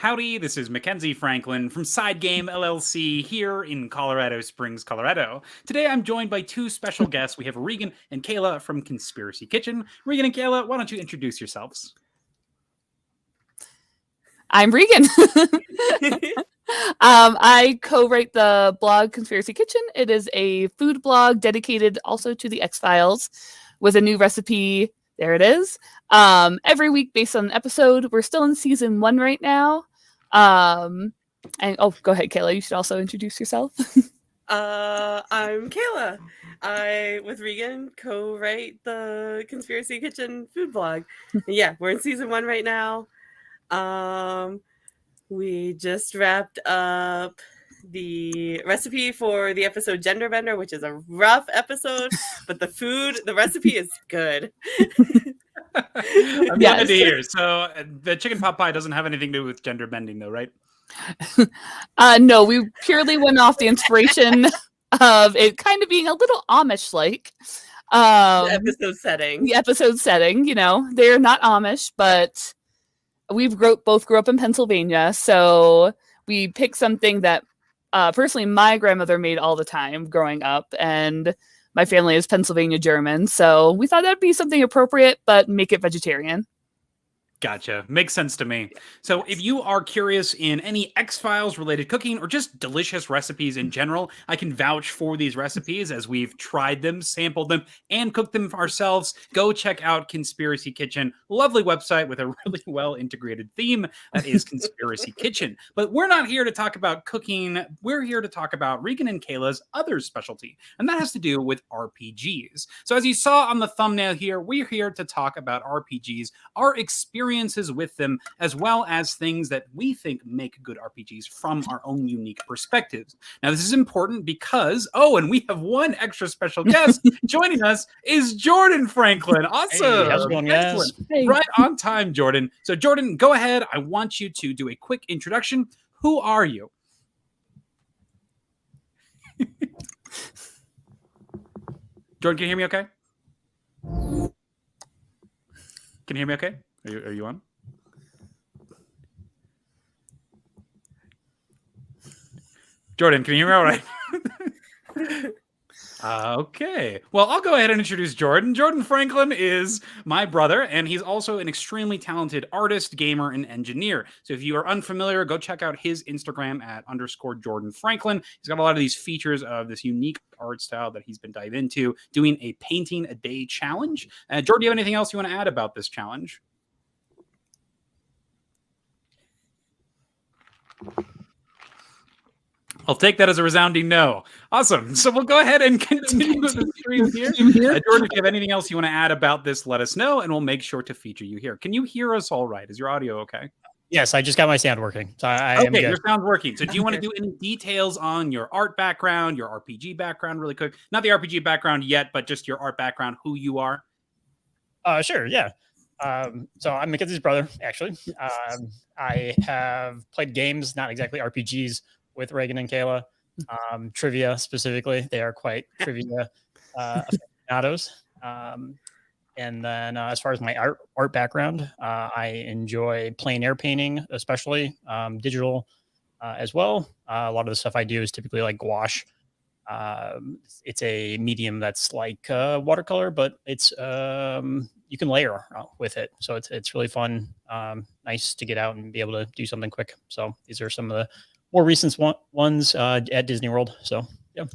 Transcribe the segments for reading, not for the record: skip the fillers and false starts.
Howdy, this is Mackenzie Franklin from SideGame LLC here in Colorado Springs, Colorado. Today I'm joined by two special guests. We have Reegan and Kayla from Conspiracy Kitchen. Reegan and Kayla, why don't you introduce yourselves? I'm Reegan. I co-write the blog Conspiracy Kitchen. It is a food blog dedicated also to the X-Files with a new recipe. There it is. Every week based on an episode. We're still in season 1 right now. And go ahead, Kayla. You should also introduce yourself. I'm Kayla. I, with Reegan, co-write the Conspiracy Kitchen food blog. Yeah, we're in season 1 right now. We just wrapped up the recipe for the episode Gender Bender, which is a rough episode, but the recipe is good. I'm glad to hear. So the chicken pot pie doesn't have anything to do with gender bending, though, right? No, we purely went off the inspiration of it kind of being a little Amish-like. The episode setting. The episode setting, they're not Amish, but we both grew up in Pennsylvania, so we picked something that personally my grandmother made all the time growing up, and my family is Pennsylvania German, so we thought that'd be something appropriate, but make it vegetarian. Gotcha. Makes sense to me. So if you are curious in any X-Files related cooking or just delicious recipes in general, I can vouch for these recipes as we've tried them, sampled them, and cooked them ourselves. Go check out Conspiracy Kitchen. Lovely website with a really well integrated theme that is Conspiracy Kitchen. But we're not here to talk about cooking. We're here to talk about Reegan and Kayla's other specialty, and that has to do with RPGs. So as you saw on the thumbnail here, we're here to talk about RPGs, our experiences with them, as well as things that we think make good RPGs from our own unique perspectives. Now, this is important because, and we have one extra special guest joining us is Jordan Franklin. Awesome. Hey, how's it going, guys? Hey. Right on time, Jordan. So, Jordan, go ahead. I want you to do a quick introduction. Who are you? Jordan, can you hear me okay? Can you hear me okay? Are you on? Jordan, can you hear me all right? Okay. Well, I'll go ahead and introduce Jordan. Jordan Franklin is my brother, and he's also an extremely talented artist, gamer, and engineer. So if you are unfamiliar, go check out his Instagram at _Jordan Franklin. He's got a lot of these features of this unique art style that he's been diving into, doing a painting a day challenge. Jordan, do you have anything else you want to add about this challenge? I'll take that as a resounding no. Awesome. So we'll go ahead and continue with the stream here. Jordan, if you have anything else you want to add about this, let us know, and we'll make sure to feature you here. Can you hear us all right? Is your audio okay? Yes, I just got my sound working. So I am good. Your sound's working. So do you want to do any details on your art background, your RPG background really quick? Not the RPG background yet, but just your art background, who you are? Sure, yeah. So I'm Mackenzie's brother, actually. I have played games, not exactly RPGs, with Reegan and Kayla. Trivia specifically. They are quite trivia aficionados. And then as far as my art background, I enjoy plein air painting, especially digital as well. A lot of the stuff I do is typically like gouache. It's a medium that's like watercolor, but it's you can layer with it. So it's really fun. Nice to get out and be able to do something quick. So these are some of the more recent ones at Disney World. So, yeah.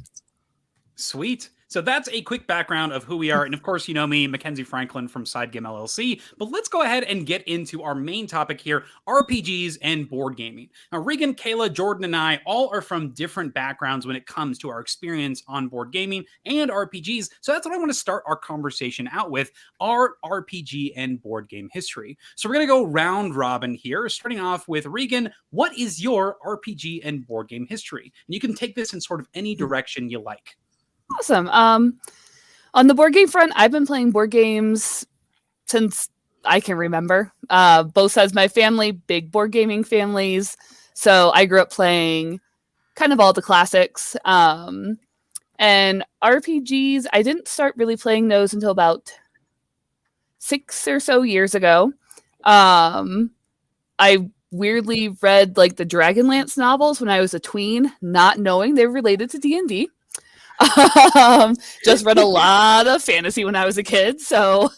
Sweet. So that's a quick background of who we are. And of course, you know me, Mackenzie Franklin from SideGame LLC. But let's go ahead and get into our main topic here, RPGs and board gaming. Now, Reegan, Kayla, Jordan, and I all are from different backgrounds when it comes to our experience on board gaming and RPGs. So that's what I want to start our conversation out with, our RPG and board game history. So we're going to go round robin here, starting off with Reegan. What is your RPG and board game history? And you can take this in sort of any direction you like. Awesome. On the board game front, I've been playing board games since I can remember. Both sides of my family, big board gaming families. So I grew up playing kind of all the classics. And RPGs, I didn't start really playing those until about 6 or so years ago. I weirdly read like the Dragonlance novels when I was a tween, not knowing they were related to D&D. Just read a lot of fantasy when I was a kid, so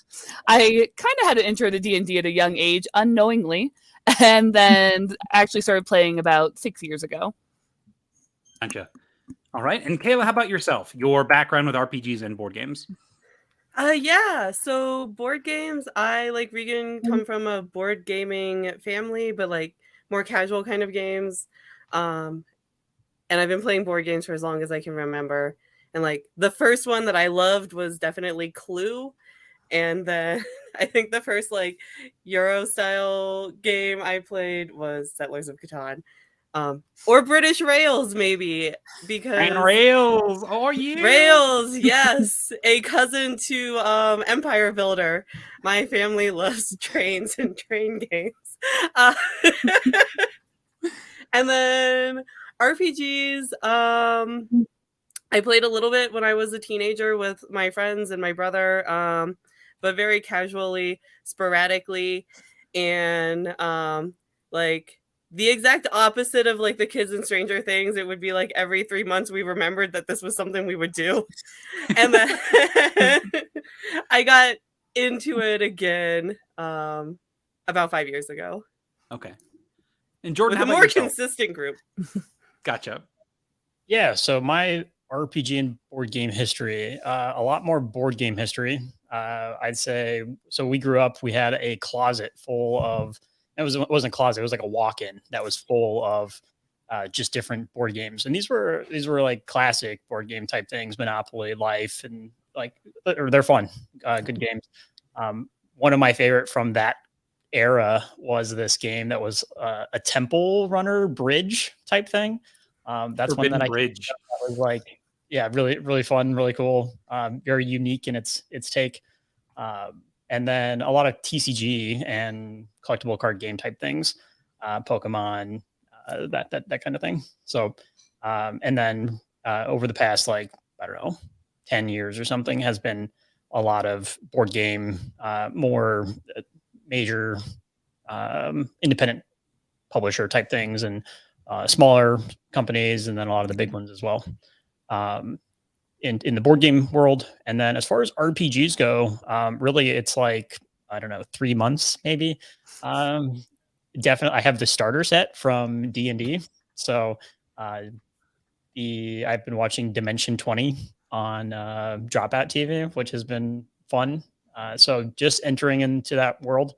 I kind of had an intro to D&D at a young age, unknowingly, and then actually started playing about 6 years ago. Gotcha. All right. And Kayla, how about yourself? Your background with RPGs and board games? Yeah, so board games, I like Reegan come from a board gaming family, but like more casual kind of games. And I've been playing board games for as long as I can remember. And like the first one that I loved was definitely Clue. And then I think the first like Euro style game I played was Settlers of Catan. Or British Rails, maybe, because And Rails. Oh, yeah. Rails, yes, a cousin to Empire Builder. My family loves trains and train games. Uh, and then RPGs. I played a little bit when I was a teenager with my friends and my brother, but very casually, sporadically, and like the exact opposite of like the kids in Stranger Things. It would be like every 3 months we remembered that this was something we would do. And then I got into it again about 5 years ago. Okay. And Jordan, with how a about more yourself? consistent group. Gotcha. Yeah, so my RPG and board game history, a lot more board game history. I'd say, so we grew up, we had a closet full of, it wasn't a closet, it was like a walk-in that was full of just different board games. And these were like classic board game type things, Monopoly, Life, and like, they're fun, good games. One of my favorite from that era was this game that was a temple runner bridge type thing. That's Forbidden one that Bridge. that was like, yeah, really, really fun, really cool, very unique in its take. And then a lot of TCG and collectible card game type things, Pokemon, that kind of thing. So, and then over the past, like, I don't know, 10 years or something, has been a lot of board game, more major independent publisher type things, and smaller companies, and then a lot of the big ones as well. In the board game world. And then as far as RPGs go, really it's like, I don't know, 3 months maybe. Definitely, I have the starter set from D&D. So I've been watching Dimension 20 on Dropout TV, which has been fun. So just entering into that world,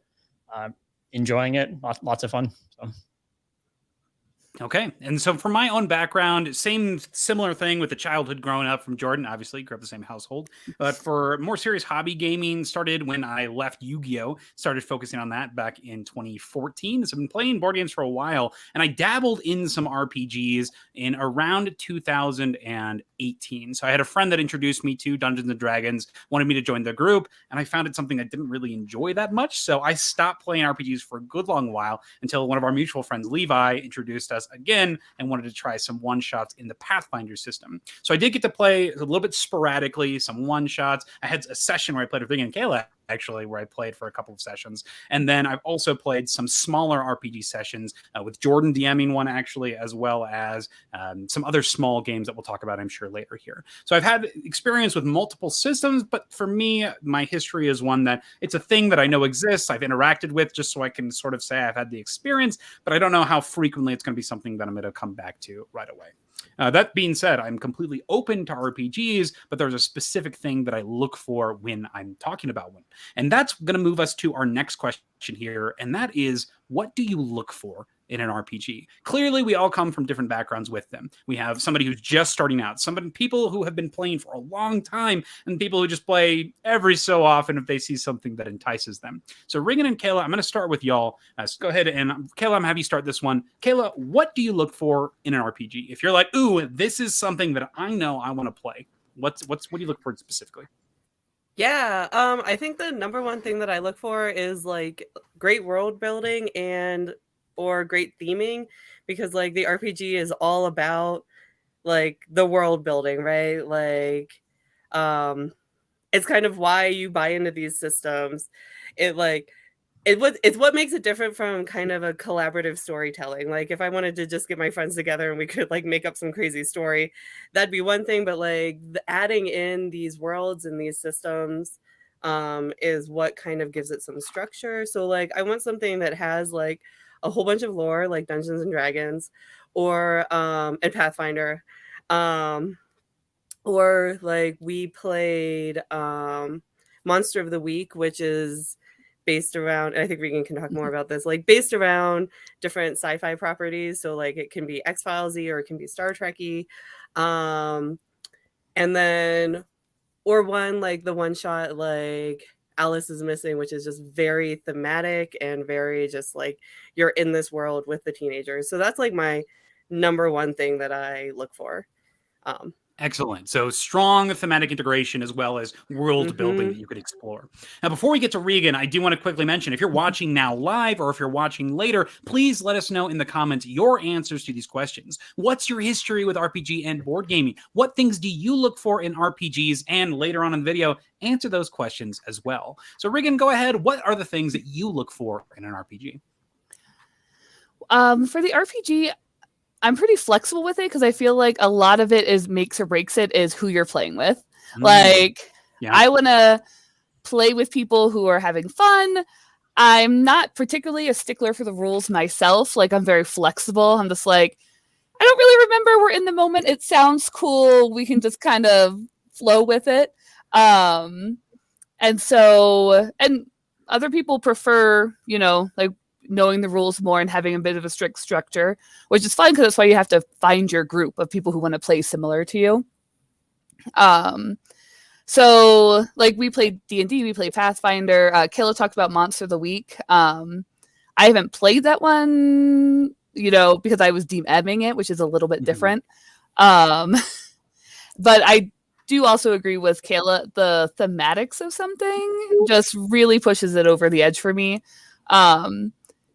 enjoying it, lots of fun. So. Okay. And so for my own background, similar thing with the childhood growing up from Jordan. Obviously, grew up the same household. But for more serious hobby gaming, started when I left Yu-Gi-Oh! Started focusing on that back in 2014. So I've been playing board games for a while, and I dabbled in some RPGs in around 2018. So I had a friend that introduced me to Dungeons and Dragons, wanted me to join the group, and I found it something I didn't really enjoy that much. So I stopped playing RPGs for a good long while until one of our mutual friends, Levi, introduced us again and wanted to try some one-shots in the Pathfinder system. So I did get to play a little bit sporadically, some one-shots. I had a session where I played with Reegan and Kayla, actually, where I played for a couple of sessions. And then I've also played some smaller RPG sessions with Jordan DMing one, actually, as well as some other small games that we'll talk about, I'm sure, later here. So I've had experience with multiple systems, but for me, my history is one that it's a thing that I know exists, I've interacted with, just so I can sort of say I've had the experience, but I don't know how frequently it's going to be something that I'm going to come back to right away. That being said, I'm completely open to RPGs, but there's a specific thing that I look for when I'm talking about one. And that's going to move us to our next question here, and that is, what do you look for in an RPG? Clearly, we all come from different backgrounds with them. We have somebody who's just starting out, people who have been playing for a long time, and people who just play every so often if they see something that entices them. So Reegan and Kayla, I'm going to start with y'all. So go ahead, and Kayla, I'm going to have you start this one. Kayla, what do you look for in an RPG? If you're like, ooh, this is something that I know I want to play, what do you look for specifically? Yeah, I think the number one thing that I look for is like great world building or great theming, because like the RPG is all about like the world building, right? Like it's kind of why you buy into these systems. It like it's what makes it different from kind of a collaborative storytelling. Like if I wanted to just get my friends together and we could like make up some crazy story, that'd be one thing. But like adding in these worlds and these systems is what kind of gives it some structure. So like I want something that has like a whole bunch of lore, like Dungeons and Dragons, or and Pathfinder, or like we played Monster of the Week, which is based around, and I think Reegan can talk more about this, like based around different sci-fi properties. So like it can be X-Files-y or it can be Star Trek-y. And then, or one like the one shot like Alice is Missing, which is just very thematic and very just like you're in this world with the teenagers. So that's like my number one thing that I look for. Excellent. So strong thematic integration as well as world building that you could explore. Now, before we get to Reegan, I do want to quickly mention, if you're watching now live or if you're watching later, please let us know in the comments your answers to these questions. What's your history with RPG and board gaming? What things do you look for in RPGs? And later on in the video, answer those questions as well. So Reegan, go ahead. What are the things that you look for in an RPG? For the RPG, I'm pretty flexible with it because I feel like a lot of it is makes or breaks it is who you're playing with. Like, I want to play with people who are having fun. I'm not particularly a stickler for the rules myself. Like, I'm very flexible. I'm just like, I don't really remember. We're in the moment. It sounds cool. We can just kind of flow with it. And other people prefer, you know, like, knowing the rules more and having a bit of a strict structure, which is fun because that's why you have to find your group of people who want to play similar to you. So like we played D&D, we played Pathfinder. Kayla talked about Monster of the Week. I haven't played that one, you know, because I was DMing it, which is a little bit different. But I do also agree with Kayla. The thematics of something just really pushes it over the edge for me.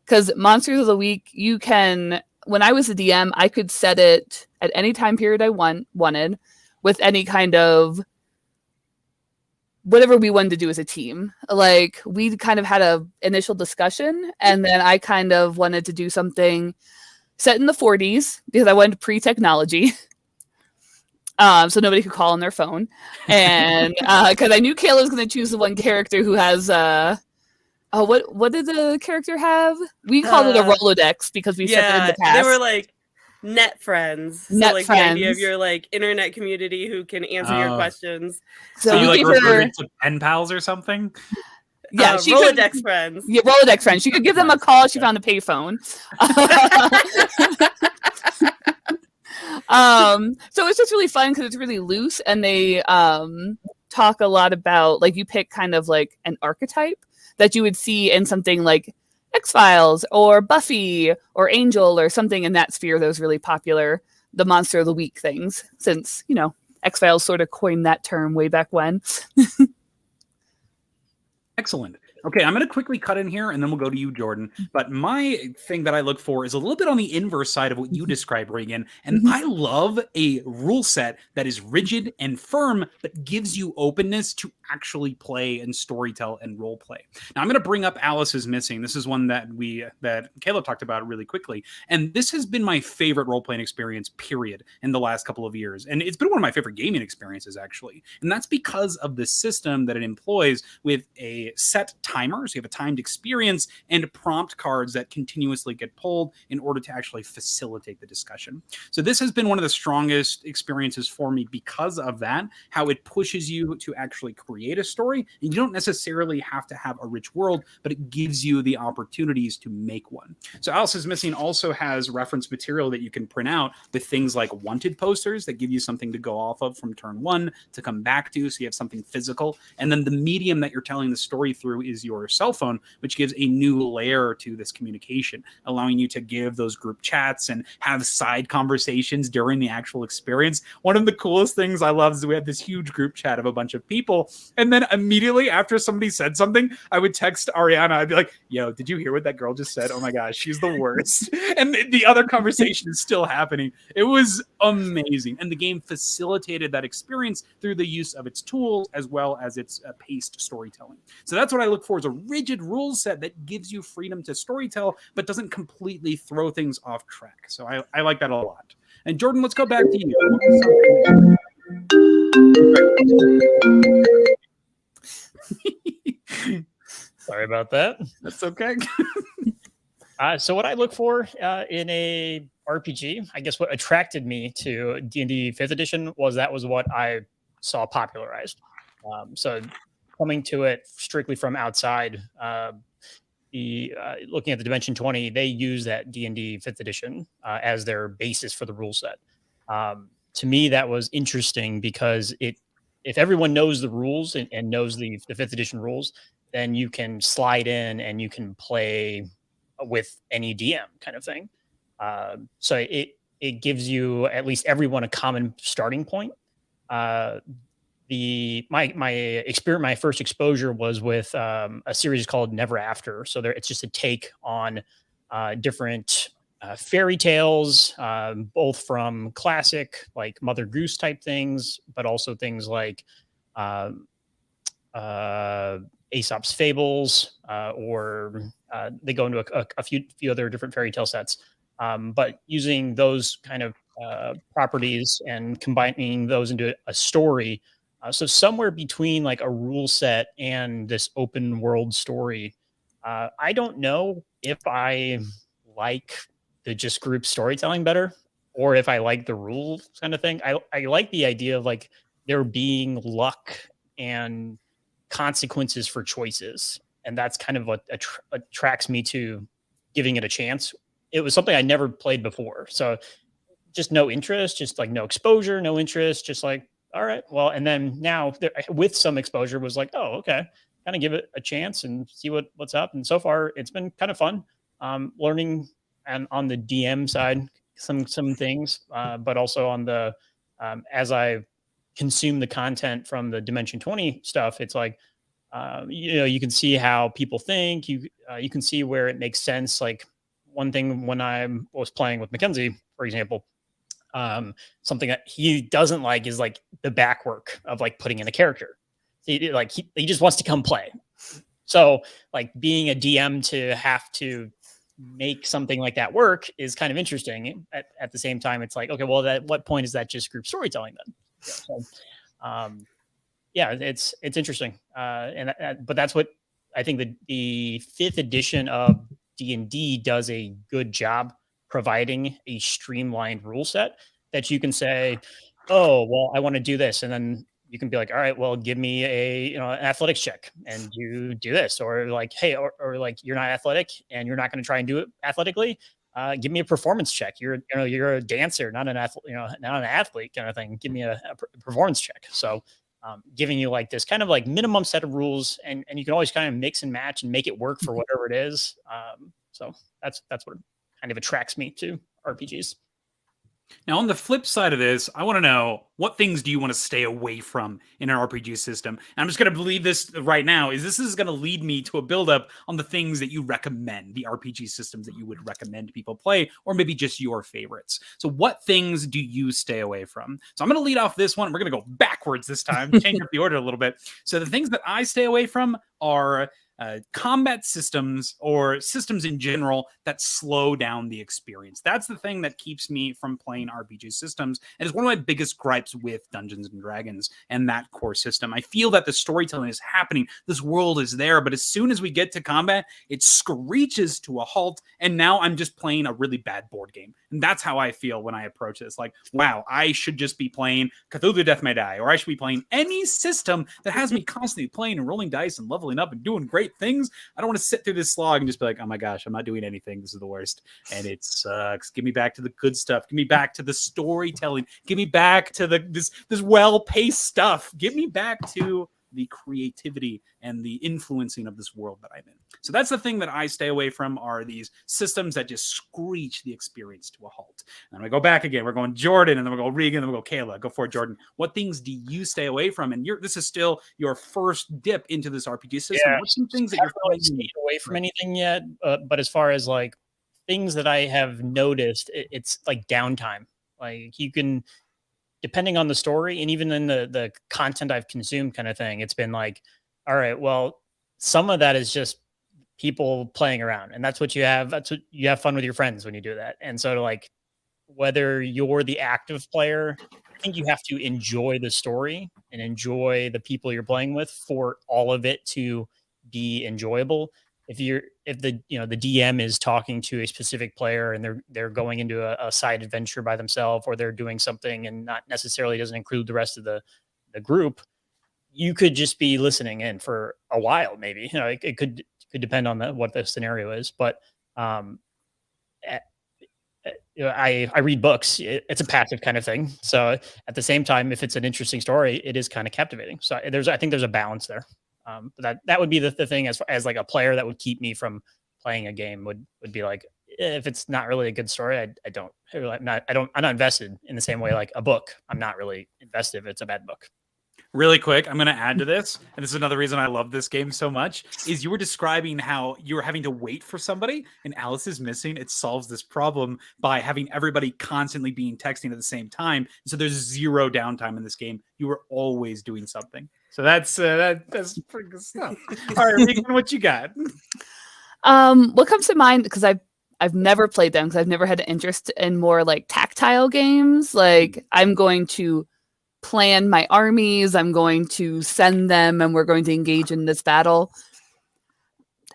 Because Monsters of the Week, you can, when I was a DM, I could set it at any time period I wanted with any kind of whatever we wanted to do as a team. Like, we kind of had a initial discussion, and then I kind of wanted to do something set in the 40s because I wanted pre-technology. So nobody could call on their phone. And because I knew Kayla was going to choose the one character who has... what did the character have? We called it a Rolodex because we set it in the past. They were like net friends. Net so like friends. The idea of your like internet community who can answer your questions. So you like referred to pen pals or something? Yeah, Rolodex friends. Yeah, Rolodex friends. She could give them a call. She found a payphone. So it's just really fun because it's really loose, and they talk a lot about, like, you pick kind of like an archetype that you would see in something like X-Files or Buffy or Angel or something in that sphere that was really popular, the Monster of the Week things, since, you know, X-Files sort of coined that term way back when. Excellent. Okay, I'm going to quickly cut in here, and then we'll go to you, Jordan. But my thing that I look for is a little bit on the inverse side of what you describe, Reegan. And I love a rule set that is rigid and firm, but gives you openness to actually play and storytell and role play. Now, I'm going to bring up Alice is Missing. This is one that Kayla talked about really quickly. And this has been my favorite role-playing experience, period, in the last couple of years. And it's been one of my favorite gaming experiences, actually. And that's because of the system that it employs with a set timer, so you have a timed experience, and prompt cards that continuously get pulled in order to actually facilitate the discussion. So this has been one of the strongest experiences for me because of that, how it pushes you to actually create a story. And you don't necessarily have to have a rich world, but it gives you the opportunities to make one. So Alice is Missing also has reference material that you can print out with things like wanted posters that give you something to go off of from turn one to come back to, so you have something physical. And then the medium that you're telling the story through is your cell phone, which gives a new layer to this communication, allowing you to give those group chats and have side conversations during the actual experience. One of the coolest things I love is we had this huge group chat of a bunch of people, and then immediately after somebody said something, I would text Ariana. I'd be like, yo, did you hear what that girl just said? Oh my gosh, she's the worst. And the other conversation is still happening. It was amazing. And the game facilitated that experience through the use of its tools as well as its paced storytelling. So that's what I look for is a rigid rule set that gives you freedom to storytell, but doesn't completely throw things off track. So I like that a lot. And Jordan, let's go back to you. Sorry about that. That's okay. So what I look for in a RPG, I guess what attracted me to D&D 5th edition was what I saw popularized. So coming to it strictly from outside, looking at the Dimension 20, they use that D&D 5th edition as their basis for the rule set. To me, that was interesting because if everyone knows the rules and knows the 5th edition rules, then you can slide in and you can play with any DM kind of thing. So it gives you at least everyone a common starting point. My first exposure was with a series called Never After. So it's just a take on different fairy tales, both from classic like Mother Goose type things, but also things like Aesop's Fables, or they go into a few other different fairy tale sets. But using those kind of properties and combining those into a story. So somewhere between like a rule set and this open world story. I don't know if I like the just group storytelling better or if I like the rules kind of thing. I like the idea of like there being luck and consequences for choices. And that's kind of what attracts me to giving it a chance. It was something I never played before. So just no interest, just like no exposure, no interest, just like, all right, well, and then now with some exposure was like, oh, okay, kind of give it a chance and see what's up. And so far it's been kind of fun learning and on the DM side, some things, but also on the, as I consume the content from the Dimension 20 stuff, it's like, you can see how people think, you can see where it makes sense. Like one thing when I was playing with Mackenzie, for example, something that he doesn't like is like the back work of like putting in a character. He just wants to come play. So like being a DM to have to make something like that work is kind of interesting. At the same time, it's like, okay, well, at what point is that just group storytelling then? Yeah, it's interesting. But that's what I think the 5th edition of D&D does a good job providing a streamlined rule set that you can say, oh, well, I want to do this. And then you can be like, all right, well, give me an athletics check and you do this, or like, hey, or like you're not athletic and you're not going to try and do it athletically. Give me a performance check. You're a dancer, not an athlete, not an athlete kind of thing. Give me a performance check. So giving you like this kind of like minimum set of rules, and you can always kind of mix and match and make it work for whatever it is. So that's what kind of attracts me to RPGs. Now, on the flip side of this, I want to know, what things do you want to stay away from in an RPG system? And I'm just going to believe this right now, this is going to lead me to a buildup on the things that you recommend, the RPG systems that you would recommend people play, or maybe just your favorites. So what things do you stay away from? So I'm going to lead off this one. We're going to go backwards this time, change up the order a little bit. So the things that I stay away from are combat systems or systems in general that slow down the experience. That's the thing that keeps me from playing RPG systems. And it's one of my biggest gripes with Dungeons and Dragons and that core system. I feel that the storytelling is happening. This world is there, but as soon as we get to combat, it screeches to a halt. And now I'm just playing a really bad board game. And that's how I feel when I approach this. Like, wow, I should just be playing Cthulhu Death May Die, or I should be playing any system that has me constantly playing and rolling dice and leveling up and doing great things. I don't want to sit through this slog and just be like, oh my gosh, I'm not doing anything. This is the worst. And it sucks. Give me back to the good stuff. Give me back to the storytelling. Give me back to this well-paced stuff. Give me back to the creativity and the influencing of this world that I'm in. So that's the thing that I stay away from, are these systems that just screech the experience to a halt. And we go back again. We're going Jordan, and then we'll go Reegan, and then we'll go Kayla. Go for it, Jordan. What things do you stay away from? And this is still your first dip into this RPG system. Yeah. What's some things that you're really stayed away from anything yet? But as far as like things that I have noticed, it's like downtime. Like you can, depending on the story and even in the content I've consumed kind of thing, it's been like, all right, well, some of that is just people playing around, and that's what you have. That's what you have fun with your friends when you do that. And so, like, whether you're the active player, I think you have to enjoy the story and enjoy the people you're playing with for all of it to be enjoyable. If the the DM is talking to a specific player and they're going into a side adventure by themselves, or they're doing something and not necessarily doesn't include the rest of the group, you could just be listening in for a while. Maybe it could depend on what the scenario is, but I read books. It's a passive kind of thing. So at the same time, if it's an interesting story, it is kind of captivating. So I think there's a balance there. But that would be the thing as like a player that would keep me from playing a game would be like, if it's not really a good story, I'm not invested in the same way like a book. I'm not really invested if it's a bad book. Really quick, I'm going to add to this, and this is another reason I love this game so much, is you were describing how you were having to wait for somebody, and Alice is Missing. It solves this problem by having everybody constantly being texting at the same time. So there's zero downtime in this game. You were always doing something. So that's pretty good stuff. All right, Reegan, what you got? What comes to mind, because I've never played them because I've never had an interest in more like tactile games. Like I'm going to plan my armies, I'm going to send them, and we're going to engage in this battle.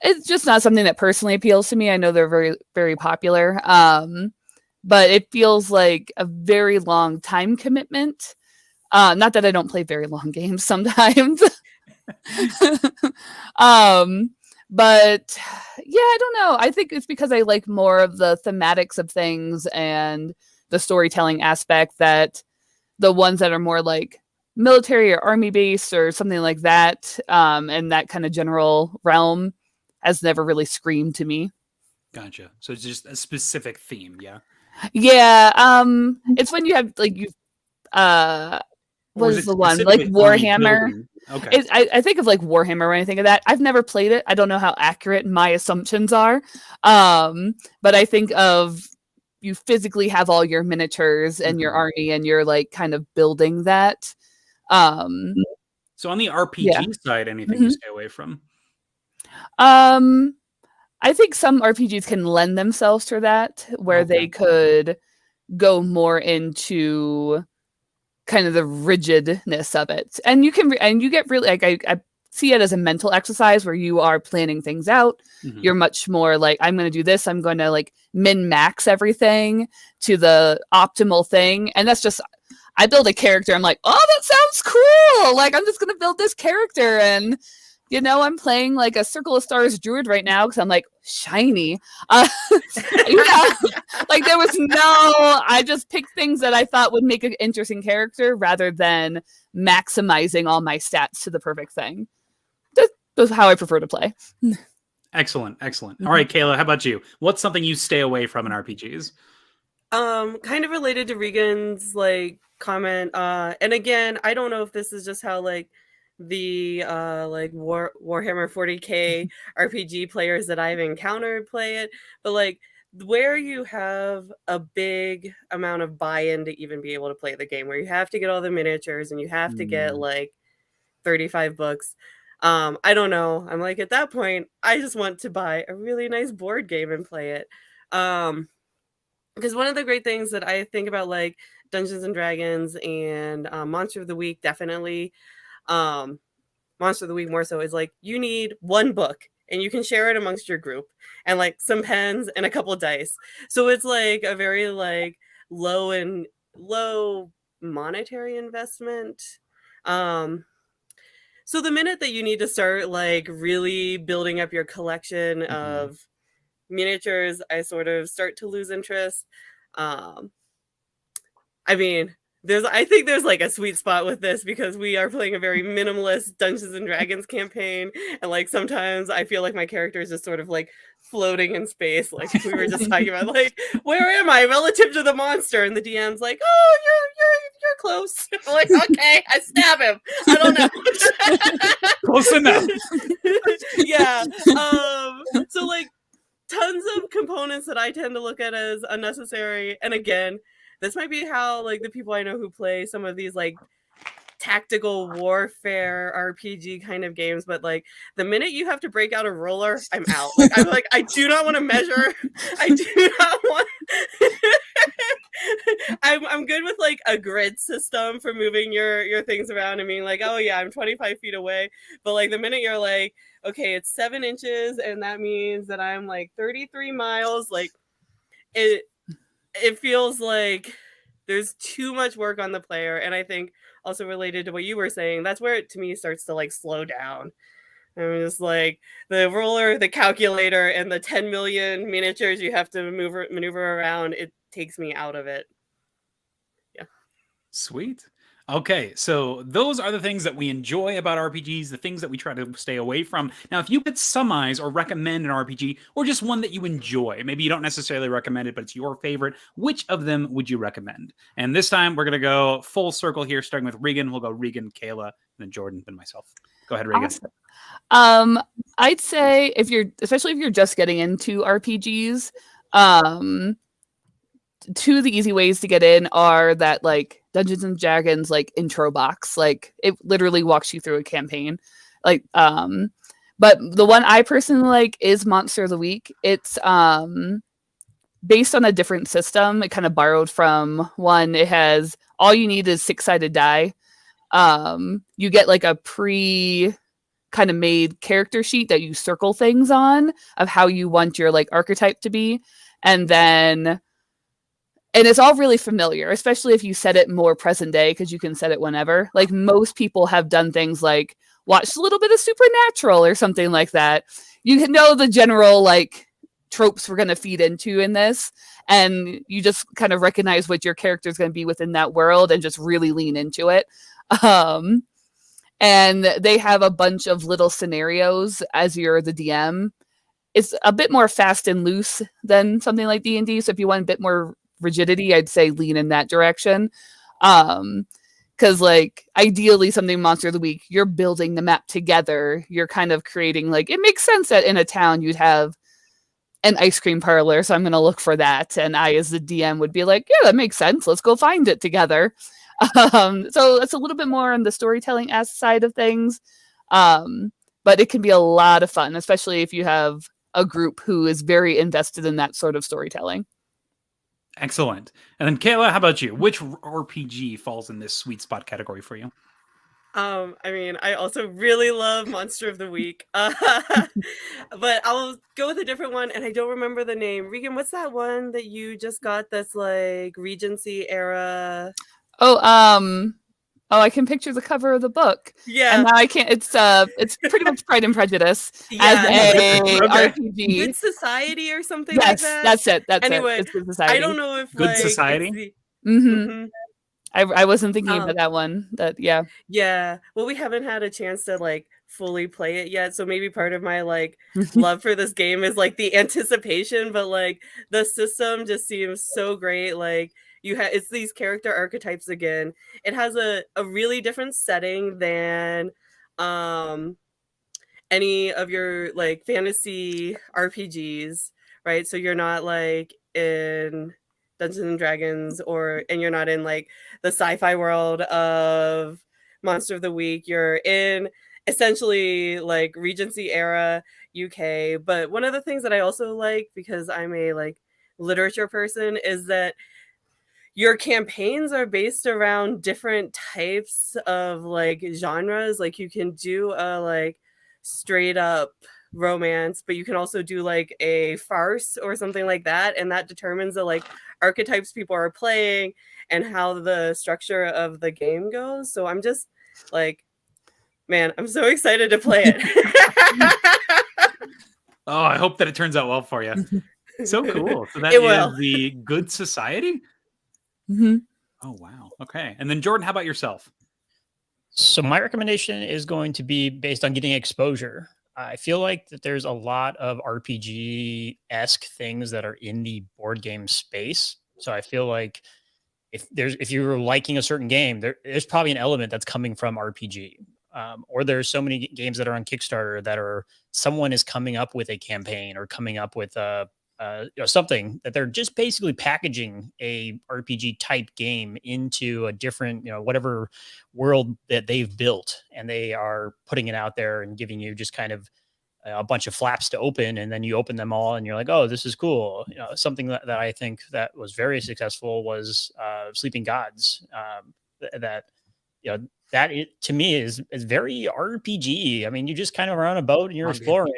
It's just not something that personally appeals to me. I know they're very, very popular, but it feels like a very long time commitment. Not that I don't play very long games sometimes. But yeah, I don't know. I think it's because I like more of the thematics of things and the storytelling aspect, that the ones that are more like military or army based or something like that, and that kind of general realm has never really screamed to me. Gotcha. So it's just a specific theme, yeah? Yeah. It's when you have like what is the one? Like Warhammer. Okay. I think of like Warhammer when I think of that. I've never played it. I don't know how accurate my assumptions are. But I think of, you physically have all your miniatures and your army, and you're like kind of building that. So on the RPG side, anything you stay away from? I think some RPGs can lend themselves to that, where they could go more into kind of the rigidness of it, and you get really like I see it as a mental exercise where you are planning things out. You're much more like, I'm going to do this. I'm going to like min-max everything to the optimal thing. And that's just, I build a character. I'm like, oh, that sounds cool. Like, I'm just going to build this character. And, I'm playing like a Circle of Stars druid right now because I'm like, shiny. Like there was I just picked things that I thought would make an interesting character rather than maximizing all my stats to the perfect thing. That's how I prefer to play. Excellent. All right, Kayla, how about you? What's something you stay away from in RPGs? Kind of related to Regan's like comment. And again, I don't know if this is just how like the like Warhammer 40K RPG players that I've encountered play it, but like where you have a big amount of buy-in to even be able to play the game, where you have to get all the miniatures and you have to get like 35 books. I don't know. I'm like, at that point, I just want to buy a really nice board game and play it. Because one of the great things that I think about like Dungeons and Dragons and Monster of the Week, definitely Monster of the Week more so, is like you need one book and you can share it amongst your group and like some pens and a couple of dice. So it's like a very like low monetary investment. So the minute that you need to start like really building up your collection of miniatures, I sort of start to lose interest. I mean, I think there's like a sweet spot with this because we are playing a very minimalist Dungeons and Dragons campaign, and like sometimes I feel like my character is just sort of like floating in space, like we were just talking about, like where am I relative to the monster, and the DM's like, oh, you're close. I'm like, okay, I stab him. I don't know. Close enough. Yeah. So like tons of components that I tend to look at as unnecessary, and again, this might be how like the people I know who play some of these like tactical warfare RPG kind of games, but like the minute you have to break out a roller, I'm out. Like I'm like, I do not want to measure. I do not want I'm good with like a grid system for moving your things around and being like, oh yeah, I'm 25 feet away. But like the minute you're like, okay, it's 7 inches and that means that I'm like 33 miles, like it feels like there's too much work on the player. And I think also related to what you were saying, that's where it to me starts to like slow down. I'm just like the roller, the calculator, and the 10 million miniatures you have to maneuver around. It takes me out of it. Yeah. Sweet. Okay, so those are the things that we enjoy about RPGs, the things that we try to stay away from. Now, if you could summarize or recommend an RPG, or just one that you enjoy, maybe you don't necessarily recommend it, but it's your favorite, which of them would you recommend? And this time, we're going to go full circle here, starting with Reegan. We'll go Reegan, Kayla, then Jordan, then myself. Go ahead, Reegan. Awesome. I'd say especially if you're just getting into RPGs, two of the easy ways to get in are that like Dungeons and Dragons like intro box, like it literally walks you through a campaign, like but the one I personally like is Monster of the Week. It's based on a different system. It kind of borrowed from one. It has all you need is 6-sided die. You get like a pre kind of made character sheet that you circle things on of how you want your like archetype to be, and it's all really familiar, especially if you set it more present day, because you can set it whenever. Like most people have done things like watched a little bit of Supernatural or something like that. You can know the general like tropes we're going to feed into in this, and you just kind of recognize what your character is going to be within that world and just really lean into it. And they have a bunch of little scenarios as you're the DM. It's a bit more fast and loose than something like D&D. So if you want a bit more rigidity, I'd say lean in that direction. Because like ideally something Monster of the Week, you're building the map together. You're kind of creating like, it makes sense that in a town you'd have an ice cream parlor. So I'm going to look for that. And I, as the DM, would be like, yeah, that makes sense. Let's go find it together. So it's a little bit more on the storytelling side of things. But it can be a lot of fun, especially if you have a group who is very invested in that sort of storytelling. Excellent. And then Kayla, how about you? Which RPG falls in this sweet spot category for you? I mean, I also really love Monster of the Week, but I'll go with a different one, and I don't remember the name. Reegan, what's that one that you just got that's like Regency era? I can picture the cover of the book. Yeah. And now I can't. It's pretty much Pride and Prejudice as a RPG. Good Society or something yes, like that. That's it. Anyway, It's Good Society. I don't know if Good Society. Mm-hmm. I wasn't thinking about that one. Yeah. Well, we haven't had a chance to like fully play it yet, so maybe part of my like love for this game is like the anticipation, but like the system just seems so great. Like it's these character archetypes again. It has a really different setting than any of your like fantasy RPGs, right? So you're not like in Dungeons and Dragons and you're not in like the sci-fi world of Monster of the Week. You're in essentially like Regency era UK. But one of the things that I also like, because I'm a like literature person, is that your campaigns are based around different types of like genres. Like you can do a like straight up romance, but you can also do like a farce or something like that, and that determines the like archetypes people are playing and how the structure of the game goes. So I'm just like, man, I'm so excited to play it. Oh, I hope that it turns out well for you. So cool. So that is the Good Society? Mm-hmm. Oh, wow. Okay. And then Jordan, how about yourself? So my recommendation is going to be based on getting exposure. I feel like that there's a lot of RPG-esque things that are in the board game space. So I feel like if you're liking a certain game, there's probably an element that's coming from RPG. Or there's so many games that are on Kickstarter that someone is coming up with a campaign or coming up with a something that they're just basically packaging a RPG type game into a different, whatever world that they've built, and they are putting it out there and giving you just kind of a bunch of flaps to open, and then you open them all and you're like, oh, this is cool. Something that I think that was very successful was Sleeping Gods. That to me is very RPG. I mean, you just kind of are on a boat and you're exploring.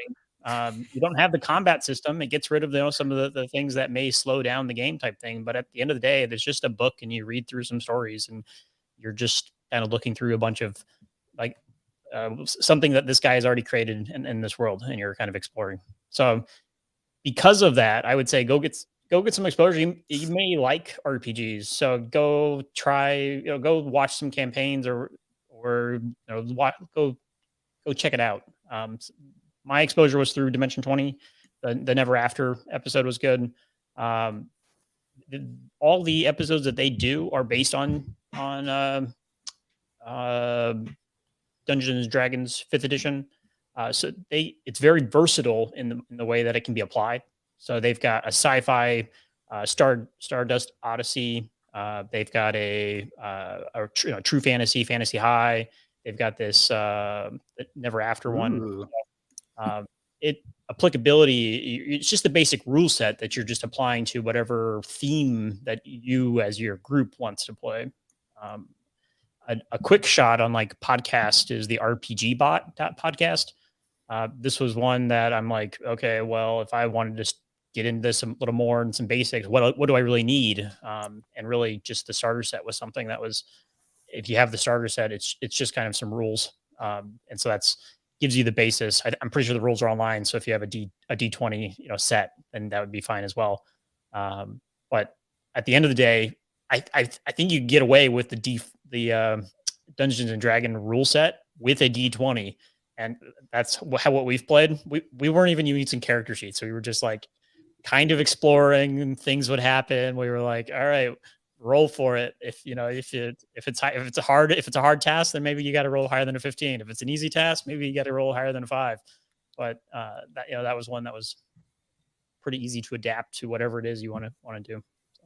You don't have the combat system. It gets rid of some of the things that may slow down the game type thing. But at the end of the day, there's just a book and you read through some stories and you're just kind of looking through a bunch of like something that this guy has already created in this world, and you're kind of exploring. So because of that, I would say go get some exposure. You may like RPGs, so go try, go watch some campaigns or go check it out. My exposure was through Dimension 20. The Never After episode was good. All the episodes that they do are based on Dungeons and Dragons 5th edition. So it's very versatile in the way that it can be applied. So they've got a sci-fi Stardust Odyssey. They've got a true fantasy high. They've got this Never After one. Applicability, it's just the basic rule set that you're just applying to whatever theme that you as your group wants to play. A quick shot on like podcast is the RPG Bot podcast. This was one that I'm like, okay, well, if I wanted to get into this a little more and some basics, what do I really need? And really just the starter set was something that was, if you have the starter set, it's just kind of some rules. And so that's gives you the basis. I'm pretty sure the rules are online. So if you have a D20, set, then that would be fine as well. But at the end of the day, I think you get away with the Dungeons and Dragon rule set with a D20, and that's what we've played. We weren't even using character sheets, so we were just like kind of exploring, and things would happen. We were like, all right, roll for it. If it's a hard task, then maybe you got to roll higher than a 15. If it's an easy task, maybe you got to roll higher than a 5. But that was one that was pretty easy to adapt to whatever it is you want to do. So.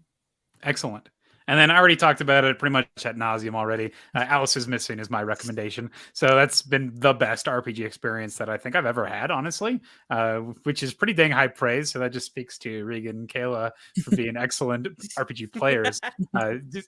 Excellent. And then I already talked about it pretty much ad nauseum already. Alice is Missing is my recommendation. So that's been the best RPG experience that I think I've ever had, honestly, which is pretty dang high praise. So that just speaks to Reegan and Kayla for being excellent RPG players.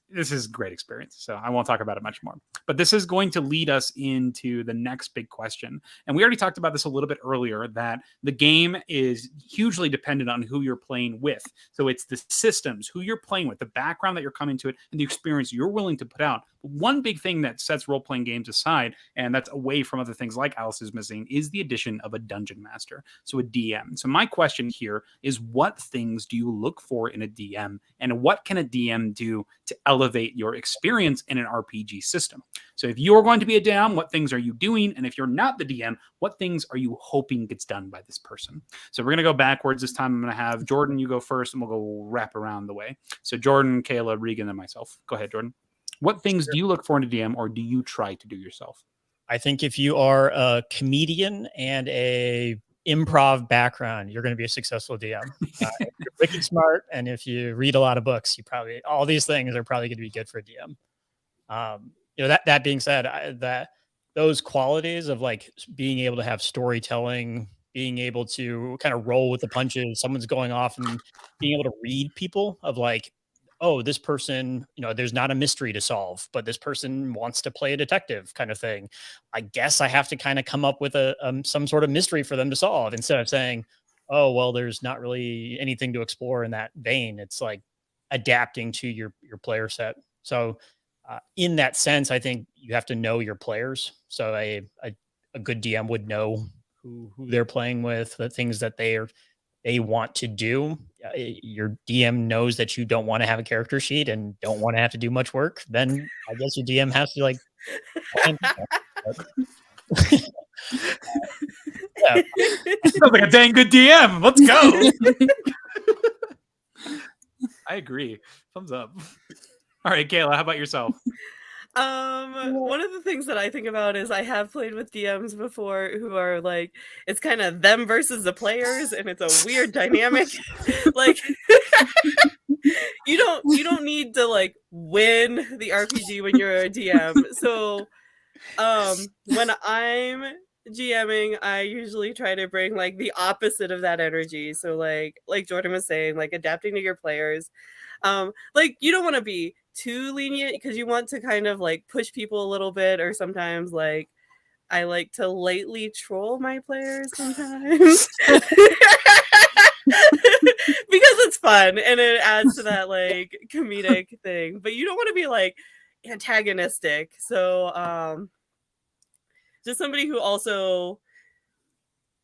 This is a great experience. So I won't talk about it much more. But this is going to lead us into the next big question. And we already talked about this a little bit earlier, that the game is hugely dependent on who you're playing with. So it's the systems, who you're playing with, the background that you're coming to it, and the experience you're willing to put out. But one big thing that sets role-playing games aside, and that's away from other things like Alice is Missing, is the addition of a dungeon master, so a DM. So my question here is, what things do you look for in a DM, and what can a DM do to elevate your experience in an RPG system? So if you're going to be a DM, what things are you doing? And if you're not the DM, what things are you hoping gets done by this person? So we're going to go backwards this time. I'm going to have Jordan, you go first, and we'll go wrap around the way. So Jordan, Kayla, Reegan, and myself. Go ahead, Jordan. What things do you look for in a DM, or do you try to do yourself? I think if you are a comedian and a improv background, you're going to be a successful DM. If you're wicked smart, and if you read a lot of books, all these things are probably going to be good for a DM. That being said, that those qualities of like being able to have storytelling, being able to kind of roll with the punches, someone's going off, and being able to read people of like, oh, this person, there's not a mystery to solve, but this person wants to play a detective kind of thing. I guess I have to kind of come up with some sort of mystery for them to solve, instead of saying, oh, well, there's not really anything to explore in that vein. It's like adapting to your player set. So in that sense, I think you have to know your players. So a good DM would know who they're playing with, the things that they want to do. Your DM knows that you don't want to have a character sheet and don't want to have to do much work. Then I guess your DM has to like. Yeah. Sounds like a dang good DM. Let's go. I agree. Thumbs up. All right, Kayla, how about yourself? One of the things that I think about is I have played with DMs before who are like, it's kind of them versus the players, and it's a weird dynamic. Like, you don't need to like win the RPG when you're a DM. So, when I'm GMing, I usually try to bring like the opposite of that energy. So like Jordan was saying, like adapting to your players. Like you don't want to be too lenient because you want to kind of like push people a little bit, or sometimes like I like to lightly troll my players sometimes. Because it's fun and it adds to that like comedic thing. But you don't want to be like antagonistic. So just somebody who also,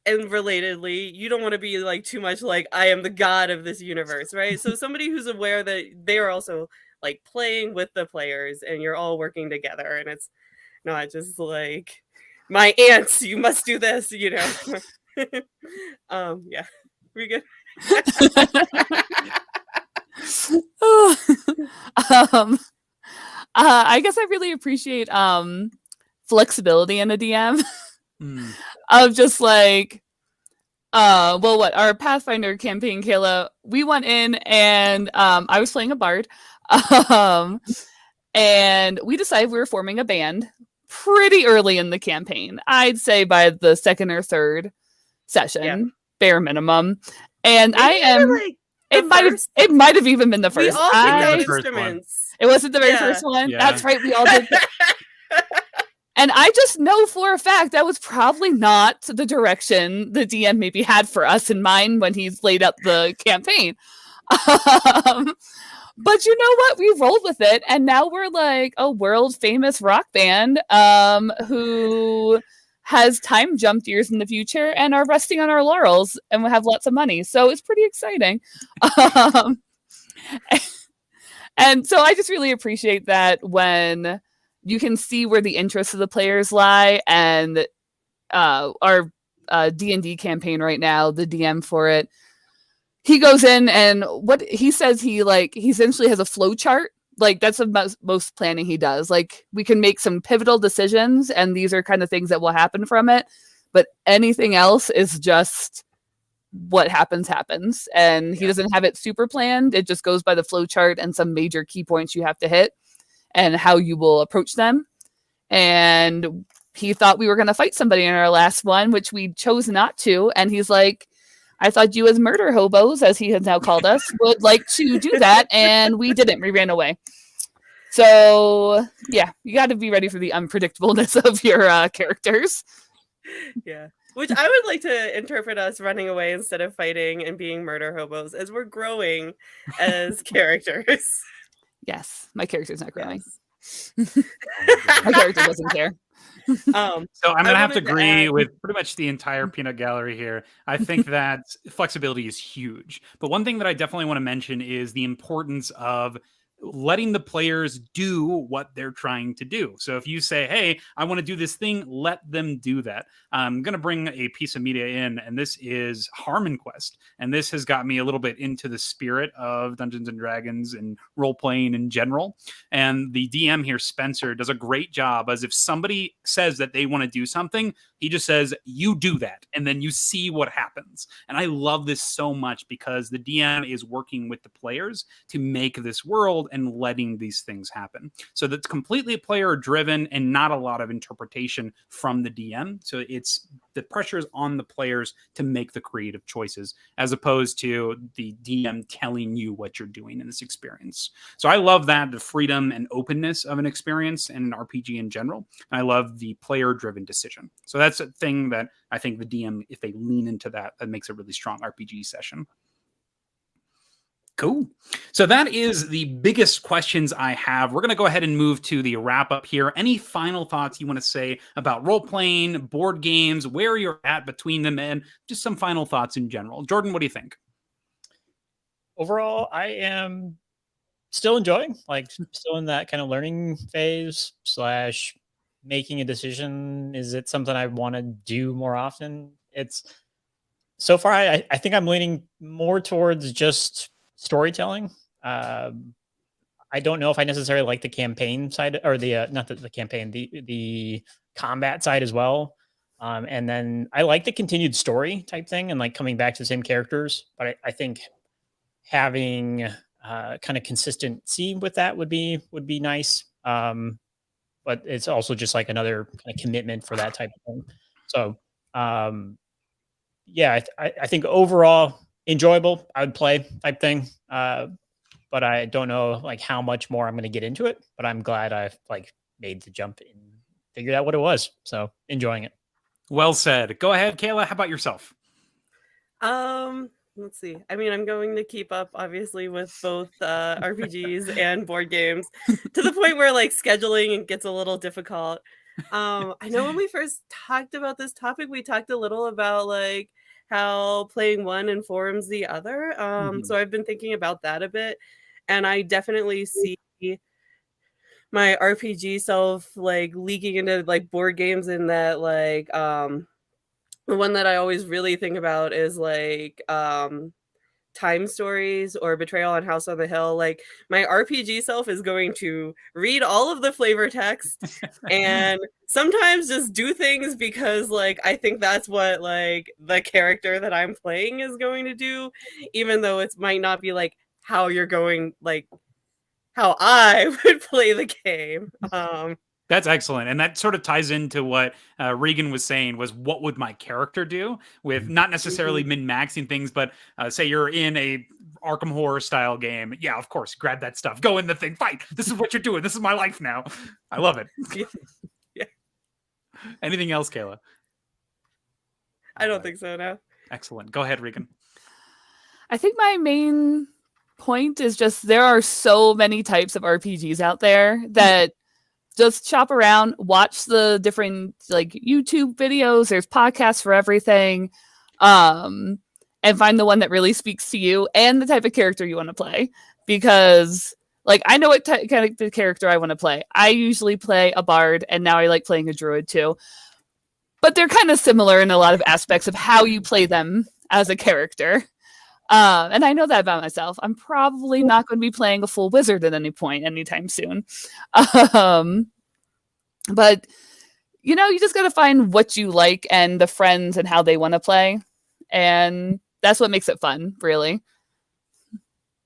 and relatedly, you don't want to be like too much like I am the god of this universe, right? So somebody who's aware that they are also like playing with the players and you're all working together, and it's not just like my aunts, you must do this, you know. Yeah, we good. I guess I really appreciate flexibility in a DM. Of just like well, what our Pathfinder campaign, Kayla, we went in and I was playing a bard, and we decided we were forming a band pretty early in the campaign. I'd say by the second or third session, bare minimum. And Maybe I am like it might have even been the we first. all picked out The first instruments. It wasn't the very Yeah. first one. Yeah. That's right. We all did. And I just know for a fact that was probably not the direction the DM maybe had for us in mind when he's laid out the campaign. But you know what? We rolled with it, and now we're like a world famous rock band who has time jumped years in the future and are resting on our laurels and will have lots of money. So it's pretty exciting. And so I just really appreciate that when you can see where the interests of the players lie. And our D&D campaign right now, the DM for it, he goes in and what he says, he essentially has a flow chart. Like that's the most planning he does. Like we can make some pivotal decisions and these are kind of things that will happen from it. But anything else is just what happens. And he doesn't have it super planned. It just goes by the flow chart and some major key points you have to hit and how you will approach them. And he thought we were going to fight somebody in our last one, which we chose not to. And he's like, I thought you as murder hobos, as he has now called us, would like to do that. And we didn't. We ran away. So, yeah, you got to be ready for the unpredictableness of your characters. Yeah. Which I would like to interpret us running away instead of fighting and being murder hobos as we're growing as characters. Yes, my character's not growing. Yes. My character doesn't care. So I'm going to have to wanted to agree add- with pretty much the entire peanut gallery here. I think that flexibility is huge. But one thing that I definitely want to mention is the importance of letting the players do what they're trying to do. So if you say, hey, I want to do this thing, let them do that. I'm going to bring a piece of media in, and this is Harmon Quest. And this has got me a little bit into the spirit of Dungeons and Dragons and role-playing in general. And the DM here, Spencer, does a great job as if somebody says that they want to do something, he just says, you do that. And then you see what happens. And I love this so much because the DM is working with the players to make this world and letting these things happen. So that's completely player driven and not a lot of interpretation from the DM. So it's the pressure is on the players to make the creative choices as opposed to the DM telling you what you're doing in this experience. So I love that, the freedom and openness of an experience and an RPG in general. And I love the player driven decision. So that's a thing that I think the DM, if they lean into that, that makes a really strong RPG session. Cool. So that is the biggest questions I have. We're going to go ahead and move to the wrap up here. Any final thoughts you want to say about role playing, board games, where you're at between them, and just some final thoughts in general? Jordan, what do you think? Overall, I am still enjoying, like still in that kind of learning phase / making a decision. Is it something I want to do more often? It's so far, I think I'm leaning more towards just storytelling. I I don't know if I necessarily like the campaign side or the not the campaign, the combat side as well. And then I like the continued story type thing and like coming back to the same characters. But I think having kind of consistency with that would be nice. But it's also just like another kind of commitment for that type of thing. So yeah, I think overall enjoyable. I would play type thing. But I don't know like how much more I'm going to get into it. But I'm glad I've like made the jump and figured out what it was. So enjoying it. Well said. Go ahead, Kayla. How about yourself? Let's see. I mean, I'm going to keep up, obviously, with both RPGs and board games to the point where like scheduling gets a little difficult. I know when we first talked about this topic, we talked a little about like how playing one informs the other. So I've been thinking about that a bit, and I definitely see my RPG self like leaking into like board games in that like the one that I always really think about is like Time Stories or Betrayal on House on the Hill. Like my RPG self is going to read all of the flavor text and sometimes just do things because like I think that's what like the character that I'm playing is going to do, even though it might not be like how you're going like how I would play the game. That's excellent. And that sort of ties into what Reegan was saying was what would my character do with not necessarily min-maxing things, but say you're in a Arkham Horror style game. Yeah, of course. Grab that stuff. Go in the thing. Fight. This is what you're doing. This is my life now. I love it. Yeah. Anything else, Kayla? I don't think so, no. Excellent. Go ahead, Reegan. I think my main point is just there are so many types of RPGs out there that just shop around, watch the different like YouTube videos. There's podcasts for everything, and find the one that really speaks to you and the type of character you want to play. Because like I know what kind of character I want to play. I usually play a bard, and now I like playing a druid too. But they're kind of similar in a lot of aspects of how you play them as a character. And I know that about myself. I'm probably not going to be playing a full wizard at any point anytime soon. But you know, you just got to find what you like and the friends and how they want to play. And that's what makes it fun, really.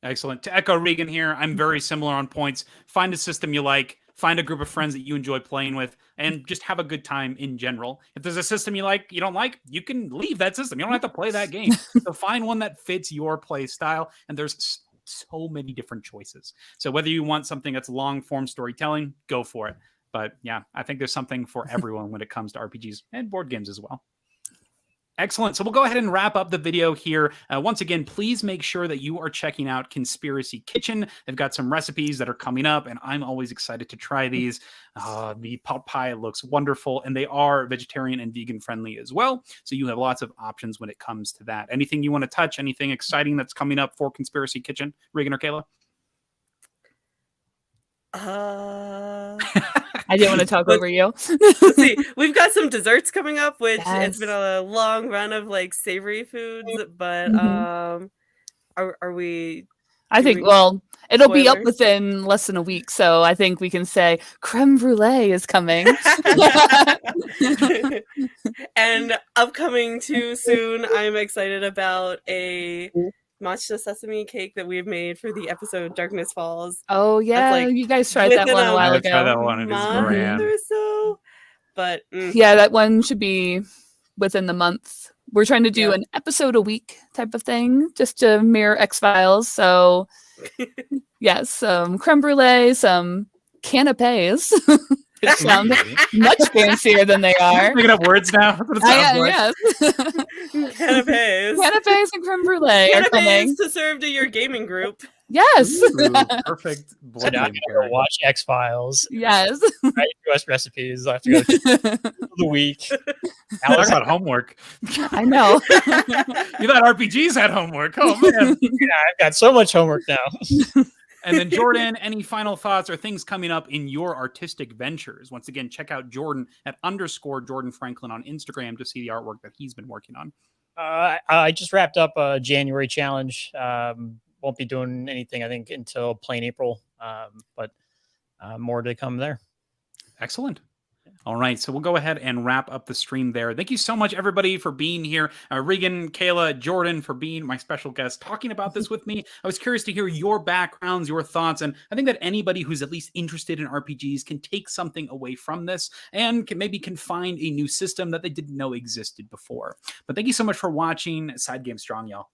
Excellent. To echo Reegan here, I'm very similar on points. Find a system you like, find a group of friends that you enjoy playing with, and just have a good time in general. If there's a system you don't like, you can leave that system. You don't have to play that game. So find one that fits your play style, and there's so many different choices. So whether you want something that's long form storytelling, go for it. But yeah, I think there's something for everyone when it comes to RPGs and board games as well. Excellent. So we'll go ahead and wrap up the video here. Once again, please make sure that you are checking out Conspiracy Kitchen. They've got some recipes that are coming up, and I'm always excited to try these. The pot pie looks wonderful, and they are vegetarian and vegan friendly as well. So you have lots of options when it comes to that. Anything you want to touch? Anything exciting that's coming up for Conspiracy Kitchen? Reegan or Kayla? I didn't want to talk over you. Let's see. We've got some desserts coming up, which Yes. it's been a long run of like savory foods, but are we? I think, we- well, it'll be up spoilers? within less than a week, so I think we can say creme brulee is coming. And upcoming too soon, I'm excited about a matcha sesame cake that we've made for the episode Darkness Falls. Oh yeah, like you guys tried that within one a while I tried that ago. one. It is Month grand. or so, but Yeah, that one should be within the month. We're trying to do Yeah. an episode a week type of thing, just to mirror X-Files. So yes, some creme brulee, some canapes, which sound much fancier than they are. Making up words now. That's what it sounds like. Yes. canapes. Canapes and creme brulee are coming. Canapes to serve to your gaming group. Yes. Ooh, perfect. So blend now I'm of gonna go character. watch X-Files, Yes. write US recipes. I have to go to the week. Talk about homework. I know. You thought RPGs had homework. Oh, man. Yeah, I've got so much homework now. And then, Jordan, any final thoughts or things coming up in your artistic ventures? Once again, check out Jordan at _Jordan Franklin on Instagram to see the artwork that he's been working on. I just wrapped up a January challenge. Won't be doing anything, I think, until plain April. But more to come there. Excellent. All right, so we'll go ahead and wrap up the stream there. Thank you so much, everybody, for being here. Reegan, Kayla, Jordan, for being my special guest, talking about this with me. I was curious to hear your backgrounds, your thoughts, and I think that anybody who's at least interested in RPGs can take something away from this and can find a new system that they didn't know existed before. But thank you so much for watching. Side Game Strong, y'all.